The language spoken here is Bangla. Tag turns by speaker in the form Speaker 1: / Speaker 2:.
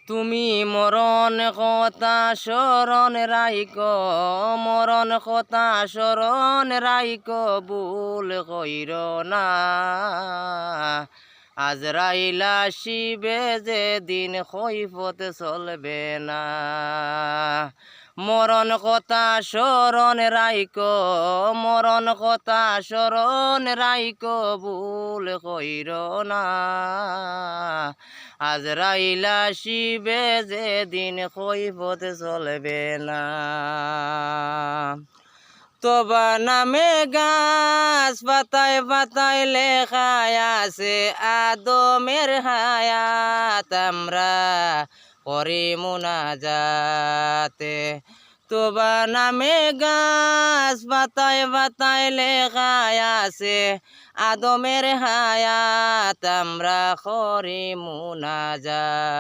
Speaker 1: তুমি মরণ কথা স্মরণ রাইক, মরণ কথা স্মরণ রাইক, ভুল কইর না। আজরাইলা শিবে যে দিন কৈফত চলবে না। মরণ কথা স্মরণ রাইক, মরণ কথা স্মরণ রাইক, ভুল কইর না। আজরাইলা শিবে যে দিন কৈফত চলবে না। তোবা নামে গাছ পাতায় পাতায় লেখায় আছে আদমের হায়াত, আমরা করি মুনাজাতে। তোবা নামে গাছ পাতায় পাতায় লেখায় আছে আদমের হায়াত, আমরা করি মুনাজাত।